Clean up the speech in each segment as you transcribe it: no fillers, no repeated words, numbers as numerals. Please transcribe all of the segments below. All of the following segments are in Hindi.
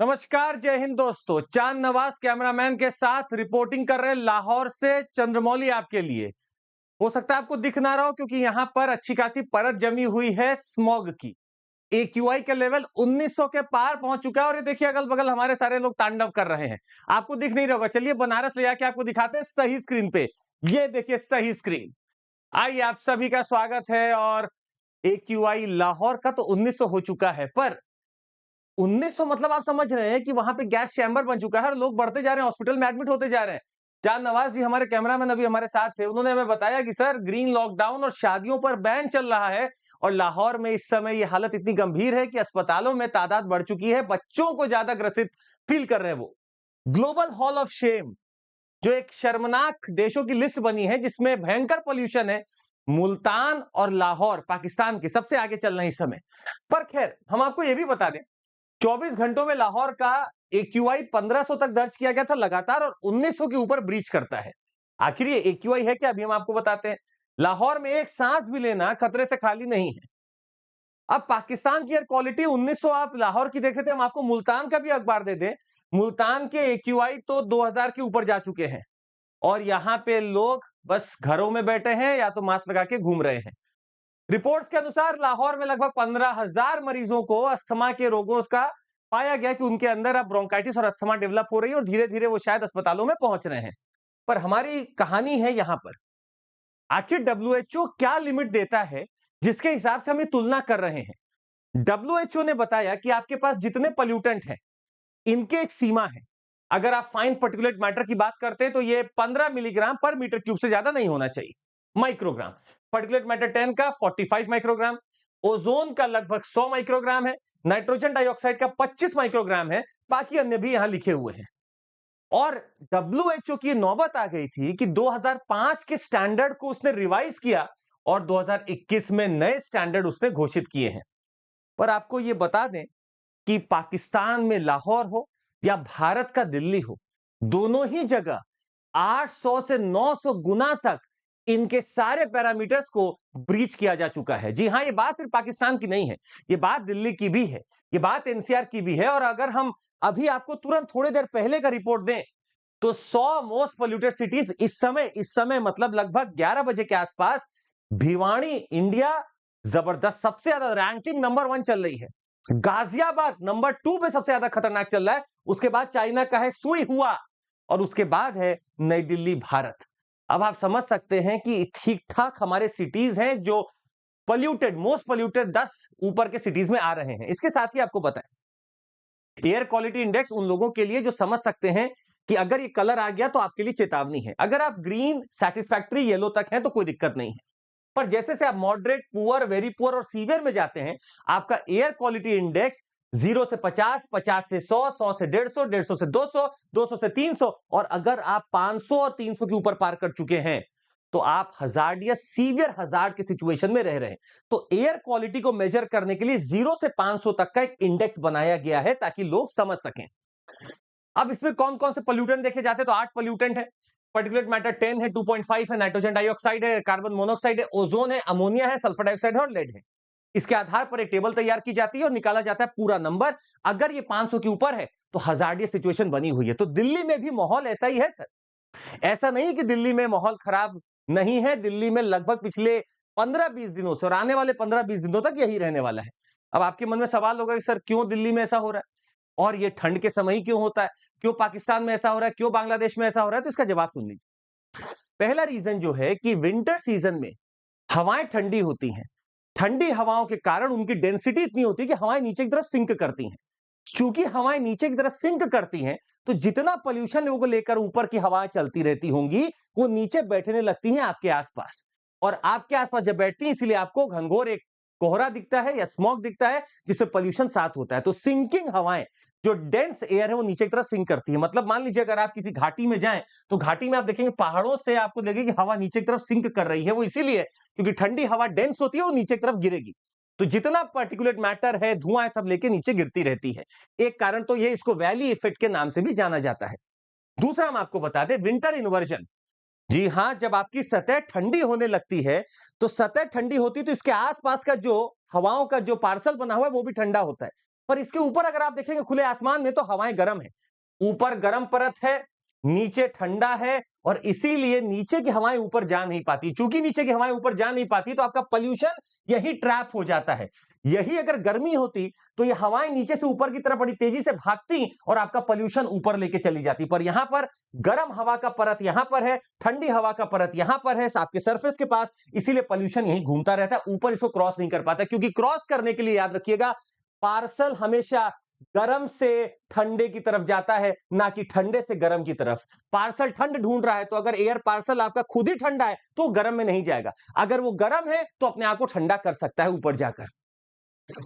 नमस्कार, जय हिंद दोस्तों। चांद नवाज कैमरामैन के साथ रिपोर्टिंग कर रहे लाहौर से चंद्रमौली आपके लिए। हो सकता है आपको दिख ना रहा हो क्योंकि यहां पर अच्छी खासी परत जमी हुई है स्मॉग की। एक्यूआई का लेवल 1900 के पार पहुंच चुका है और ये देखिए अगल बगल हमारे सारे लोग तांडव कर रहे हैं। आपको दिख नहीं रहा होगा, चलिए बनारस ले जाके आपको दिखाते हैं सही स्क्रीन पे। ये देखिए सही स्क्रीन। आइए, आप सभी का स्वागत है। और एक्यूआई लाहौर का तो 1900 हो चुका है, पर 1900 मतलब आप समझ रहे हैं कि वहां पे गैस चैम्बर बन चुका है और लोग बढ़ते जा रहे हैं, हॉस्पिटल में एडमिट होते जा रहे हैं। जान नवाज जी हमारे कैमरामैन अभी हमारे साथ थे, उन्होंने हमें बताया कि सर ग्रीन लॉकडाउन और शादियों पर बैन चल रहा है और लाहौर में इस समय ये हालत इतनी गंभीर है कि अस्पतालों में तादाद बढ़ चुकी है, बच्चों को ज्यादा ग्रसित फील कर रहे हैं वो। ग्लोबल हॉल ऑफ शेम, जो एक शर्मनाक देशों की लिस्ट बनी है जिसमें भयंकर पोल्यूशन है, मुल्तान और लाहौर पाकिस्तान के सबसे आगे चल रहे हैं इस समय। पर खैर, हम आपको यह भी बता दें, 24 घंटों में लाहौर का एक्यूआई 1500 तक दर्ज किया गया था लगातार और 1900 के ऊपर ब्रीच करता है। आखिर ये एक्यूआई है क्या, अभी हम आपको बताते हैं। लाहौर में एक सांस भी लेना खतरे से खाली नहीं है। अब पाकिस्तान की एयर क्वालिटी 1900 आप लाहौर की देख रहे थे, हम आपको मुल्तान का भी अखबार दे दें। मुल्तान के एक्यूआई तो 2000 के ऊपर जा चुके हैं और यहां पे लोग बस घरों में बैठे हैं या तो मास्क लगा के घूम रहे हैं। रिपोर्ट्स के अनुसार लाहौर में लगभग 15,000 मरीजों को अस्थमा के रोगों का पाया गया कि उनके अंदर अब ब्रोंकाइटिस और अस्थमा डेवलप हो रही है और धीरे धीरे वो शायद अस्पतालों में पहुंच रहे हैं। पर हमारी कहानी है यहां पर, आखिर डब्ल्यूएचओ क्या लिमिट देता है जिसके हिसाब से हम ये तुलना कर रहे हैं। डब्ल्यूएचओ ने बताया कि आपके पास जितने पोल्यूटेंट हैं इनके एक सीमा है। अगर आप फाइन पार्टिकुलेट मैटर की बात करते हैं तो ये 15 मिलीग्राम पर मीटर क्यूब से ज्यादा नहीं होना चाहिए। माइक्रोग्राम, पार्टिकुलेट मैटर 10 का 45 माइक्रोग्राम, ओजोन का लगभग 100 माइक्रोग्राम है, नाइट्रोजन डाइऑक्साइड का 25 माइक्रोग्राम है, बाकी अन्य भी यहां लिखे हुए हैं। और डब्ल्यूएचओ की नौबत आ गई थी कि 2005 के स्टैंडर्ड को उसने रिवाइज किया और 2021 में नए स्टैंडर्ड उसने घोषित किए हैं। पर आपको यह बता दें कि पाकिस्तान में लाहौर हो या भारत का दिल्ली हो, दोनों ही जगह 800 से 900 गुना तक इनके सारे पैरामीटर्स को ब्रीच किया जा चुका है। जी हां, ये बात सिर्फ पाकिस्तान की नहीं है, ये बात दिल्ली की भी है, ये बात एनसीआर की भी है। और अगर हम अभी आपको तुरंत थोड़ी देर पहले का रिपोर्ट दें तो 100 मोस्ट पोल्यूटेड सिटीज इस समय मतलब लगभग 11 बजे के आसपास भिवाड़ी इंडिया जबरदस्त सबसे ज्यादा रैंकिंग नंबर 1 चल रही है। गाजियाबाद नंबर 2 पे सबसे ज्यादा खतरनाक चल रहा है। उसके बाद चाइना का है सुई हुआ और उसके बाद है नई दिल्ली भारत। अब आप समझ सकते हैं कि ठीक ठाक हमारे सिटीज हैं जो पोल्यूटेड मोस्ट पोल्यूटेड 10 ऊपर के सिटीज में आ रहे हैं। इसके साथ ही आपको बताएं, एयर क्वालिटी इंडेक्स उन लोगों के लिए जो समझ सकते हैं कि अगर ये कलर आ गया तो आपके लिए चेतावनी है। अगर आप ग्रीन, सैटिस्फैक्टरी, येलो तक हैं तो कोई दिक्कत नहीं है। पर जैसे से आप मॉडरेट, पुअर, वेरी पुअर और सीवियर में जाते हैं, आपका एयर क्वालिटी इंडेक्स 0 से 50, 50 से 100, 100 से 150, 150 से 200, 200 से 300 और अगर आप 500 और 300 के ऊपर पार कर चुके हैं तो आप हजार्ड या सीवियर हजार्ड के सिचुएशन में रह रहे हैं। तो एयर क्वालिटी को मेजर करने के लिए 0 से 500 तक का एक इंडेक्स बनाया गया है ताकि लोग समझ सकें। अब इसमें कौन कौन से पोल्यूटेंट देखे जाते हैं तो 8 पोल्यूटेंट है। पार्टिकुलेट मैटर 10 है, 2.5 है, नाइट्रोजन डाइऑक्साइड है, कार्बन मोनोऑक्साइड है, ओजोन है, अमोनिया है, सल्फर डाइऑक्साइड है और लेड है। इसके आधार पर एक टेबल तैयार की जाती है और निकाला जाता है पूरा नंबर। अगर ये 500 के ऊपर है तो हजार्डियस सिचुएशन बनी हुई है। तो दिल्ली में भी माहौल ऐसा ही है सर। ऐसा नहीं कि दिल्ली में माहौल खराब नहीं है। दिल्ली में लगभग पिछले 15-20 दिनों से और आने वाले 15-20 दिनों तक यही रहने वाला है। अब आपके मन में सवाल होगा कि सर क्यों दिल्ली में ऐसा हो रहा है और ये ठंड के समय ही क्यों होता है, क्यों पाकिस्तान में ऐसा हो रहा है, क्यों बांग्लादेश में ऐसा हो रहा है। तो इसका जवाब सुन लीजिए। पहला रीजन जो है कि विंटर सीजन में हवाएं ठंडी होती हैं। ठंडी हवाओं के कारण उनकी डेंसिटी इतनी होती है कि हवाएं नीचे की तरफ सिंक करती हैं। चूंकि हवाएं नीचे की तरफ सिंक करती हैं तो जितना पोल्यूशन लोगों को लेकर ऊपर की हवाएं चलती रहती होंगी वो नीचे बैठने लगती हैं आपके आसपास। और आपके आसपास जब बैठती हैं इसलिए आपको घनघोर एक कोहरा दिखता है या स्मॉग दिखता है जिसमें पोल्यूशन साथ होता है। तो सिंकिंग हवाएं, जो डेंस एयर है वो नीचे की तरफ सिंक करती है। मतलब मान लीजिए अगर आप किसी घाटी में जाएं तो घाटी में आप देखेंगे पहाड़ों से आपको लगेगी हवा नीचे की तरफ सिंक कर रही है। वो इसीलिए क्योंकि ठंडी हवा डेंस होती है वो नीचे की तरफ गिरेगी। तो जितना पार्टिकुलेट मैटर है, धुआं है, सब लेके नीचे गिरती रहती है। एक कारण तो ये इसको वैली इफेक्ट के नाम से भी जाना जाता है। दूसरा हम आपको बता दें, विंटर इन्वर्जन। जी हां, जब आपकी सतह ठंडी होने लगती है तो सतह ठंडी होती है तो इसके आसपास का जो हवाओं का जो पार्सल बना हुआ है वो भी ठंडा होता है। पर इसके ऊपर अगर आप देखेंगे खुले आसमान में तो हवाएं गर्म है, ऊपर गर्म परत है, नीचे ठंडा है, और इसीलिए नीचे की हवाएं ऊपर जा नहीं पाती। चूंकि नीचे की हवाएं ऊपर जा नहीं पाती तो आपका पोल्यूशन यही ट्रैप हो जाता है। यही अगर गर्मी होती तो ये हवाएं नीचे से ऊपर की तरफ बड़ी तेजी से भागती और आपका पोल्यूशन ऊपर लेके चली जाती। पर यहां पर गर्म हवा का परत यहां पर है, ठंडी हवा का परत यहां पर है आपके सरफेस के पास, इसीलिए पोल्यूशन यही घूमता रहता है, ऊपर इसको क्रॉस नहीं कर पाता। क्योंकि क्रॉस करने के लिए याद रखिएगा, पार्सल हमेशा गर्म से ठंडे की तरफ जाता है, ना कि ठंडे से गर्म की तरफ। पार्सल ठंड ढूंढ रहा है तो अगर एयर पार्सल आपका खुद ही ठंडा है तो वो गर्म में नहीं जाएगा, अगर वो गर्म है तो अपने आप को ठंडा कर सकता है ऊपर जाकर।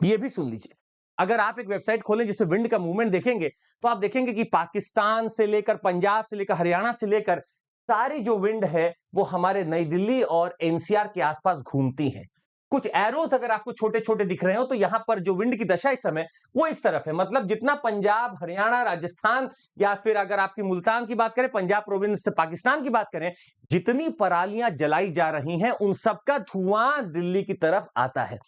ये भी सुन लीजिए, अगर आप एक वेबसाइट खोलें जिसमें विंड का मूवमेंट देखेंगे तो आप देखेंगे कि पाकिस्तान से लेकर, पंजाब से लेकर, हरियाणा से लेकर सारी जो विंड है वो हमारे नई दिल्ली और एनसीआर के आसपास घूमती है। कुछ एरोज अगर आपको छोटे छोटे दिख रहे हो तो यहां पर जो विंड की दशा इस समय वो इस तरफ है। मतलब जितना पंजाब, हरियाणा, राजस्थान, या फिर अगर आपकी मुल्तान की बात करें, पंजाब प्रोविंस से पाकिस्तान की बात करें, जितनी परालियां जलाई जा रही हैं उन सबका धुआं दिल्ली की तरफ आता है।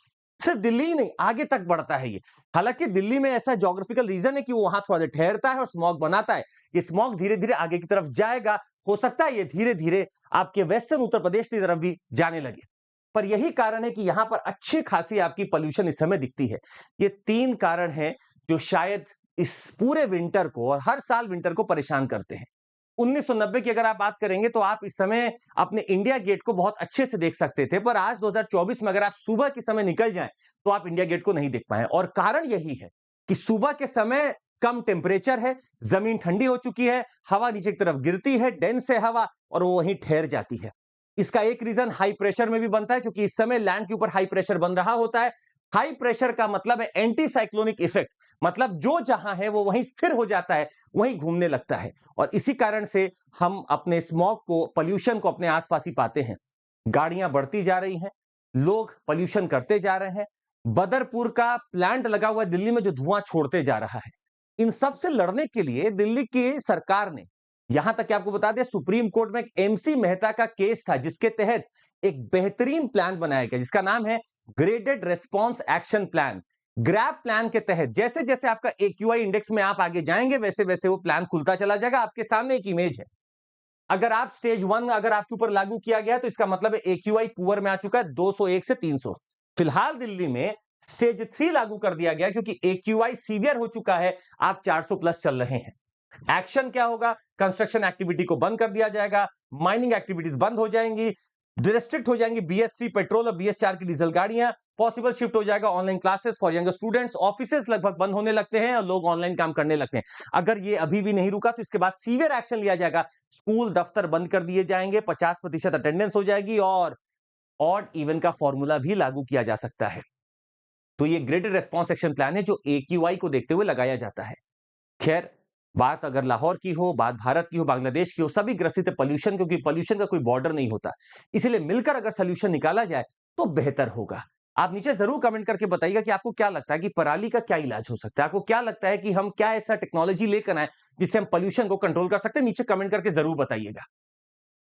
सिर्फ दिल्ली ही नहीं, आगे तक बढ़ता है ये। हालांकि दिल्ली में ऐसा ज्योग्राफिकल रीजन है कि वो वहां थोड़ा देर ठहरता है और स्मॉग बनाता है। ये स्मॉग धीरे धीरे आगे की तरफ जाएगा, हो सकता है ये धीरे धीरे आपके वेस्टर्न उत्तर प्रदेश की तरफ भी जाने लगे। पर यही कारण है कि यहां पर अच्छी खासी आपकी पोल्यूशन इस समय दिखती है। ये 3 कारण हैं जो शायद इस पूरे विंटर को और हर साल विंटर को परेशान करते हैं। 1990 की अगर आप बात करेंगे तो आप इस समय अपने इंडिया गेट को बहुत अच्छे से देख सकते थे, पर आज 2024 में अगर आप सुबह के समय निकल जाएं तो आप इंडिया गेट को नहीं देख पाए। और कारण यही है कि सुबह के समय कम टेम्परेचर है, जमीन ठंडी हो चुकी है, हवा नीचे की तरफ गिरती है, डेंस है हवा, और वो वहीं ठहर जाती है। इसका एक रीजन हाई प्रेशर में भी बनता है, क्योंकि इस समय लैंड के ऊपर हाई प्रेशर बन रहा होता है। हाई प्रेशर का मतलब है एंटी साइक्लोनिक इफेक्ट, मतलब जो जहां है वो वहीं स्थिर हो जाता है, वहीं घूमने लगता है। और इसी कारण से हम अपने स्मॉग को, पोल्यूशन को अपने आसपास ही पाते हैं। गाड़ियां बढ़ती जा रही हैं, लोग पोल्यूशन करते जा रहे हैं, बदरपुर का प्लांट लगा हुआ है दिल्ली में जो धुआं छोड़ते जा रहा है। इन सब से लड़ने के लिए दिल्ली की सरकार ने, यहां तक कि आपको बता दें, सुप्रीम कोर्ट में एक एमसी मेहता का केस था जिसके तहत एक बेहतरीन प्लान बनाया गया जिसका नाम है graded response action plan. Grab plan के तहत जैसे जैसे आपका एक्यूआई इंडेक्स में आप आगे जाएंगे वैसे वैसे वो प्लान खुलता चला जाएगा। आपके सामने एक इमेज है, अगर आप स्टेज 1 अगर आपके ऊपर लागू किया गया तो इसका मतलब है एक्यूआई पुअर में आ चुका है 201 से 300। फिलहाल दिल्ली में स्टेज 3 लागू कर दिया गया क्योंकि एक्यूआई सीवियर हो चुका है, आप 400 प्लस चल रहे हैं। एक्शन क्या होगा? कंस्ट्रक्शन एक्टिविटी को बंद कर दिया जाएगा, माइनिंग एक्टिविटीज बंद हो जाएंगी, रिस्ट्रिक्ट हो जाएंगी BS3 पेट्रोल और BS4 की डीजल गाड़ियां, पॉसिबल शिफ्ट हो जाएगा online classes for younger students, offices लगभग बंद होने लगते हैं और लोग ऑनलाइन काम करने लगते हैं। अगर ये अभी भी नहीं रुका तो इसके बाद सीवियर एक्शन लिया जाएगा, स्कूल दफ्तर बंद कर दिए जाएंगे, 50% अटेंडेंस हो जाएगी और ऑड इवन का फॉर्मूला भी लागू किया जा सकता है। तो ये ग्रेडेड रेस्पॉन्स एक्शन प्लान है जो AQI को देखते हुए लगाया जाता है। खैर, बात अगर लाहौर की हो, बात भारत की हो, बांग्लादेश की हो, सभी ग्रसित है पोल्यूशन, क्योंकि पोल्यूशन का कोई बॉर्डर नहीं होता। इसीलिए मिलकर अगर सोल्यूशन निकाला जाए तो बेहतर होगा। आप नीचे जरूर कमेंट करके बताइएगा कि आपको क्या लगता है कि पराली का क्या इलाज हो सकता है, आपको क्या लगता है कि हम क्या ऐसा टेक्नोलॉजी लेकर आए जिससे हम पोल्यूशन को कंट्रोल कर सकते हैं। नीचे कमेंट करके जरूर बताइएगा।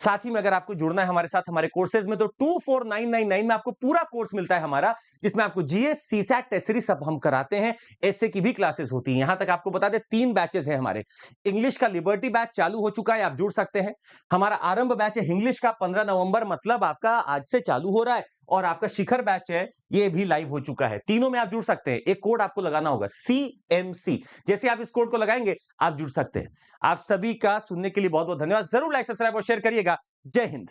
साथ ही में अगर आपको जुड़ना है हमारे साथ हमारे कोर्सेज में तो 24999 में आपको पूरा कोर्स मिलता है हमारा, जिसमें आपको जीएस, सीसैट, टेस्ट सीरीज सब हम कराते हैं। ऐसे की भी क्लासेस होती हैं। यहां तक आपको बता दें 3 बैचेस हैं हमारे। इंग्लिश का लिबर्टी बैच चालू हो चुका है, आप जुड़ सकते हैं। हमारा आरंभ बैच है इंग्लिश का 15 नवंबर, मतलब आपका आज से चालू हो रहा है। और आपका शिखर बैच है, ये भी लाइव हो चुका है। तीनों में आप जुड़ सकते हैं। एक कोड आपको लगाना होगा CMC, जैसे आप इस कोड को लगाएंगे आप जुड़ सकते हैं। आप सभी का सुनने के लिए बहुत बहुत धन्यवाद। जरूर लाइक, सब्सक्राइब और शेयर करिएगा। जय हिंद।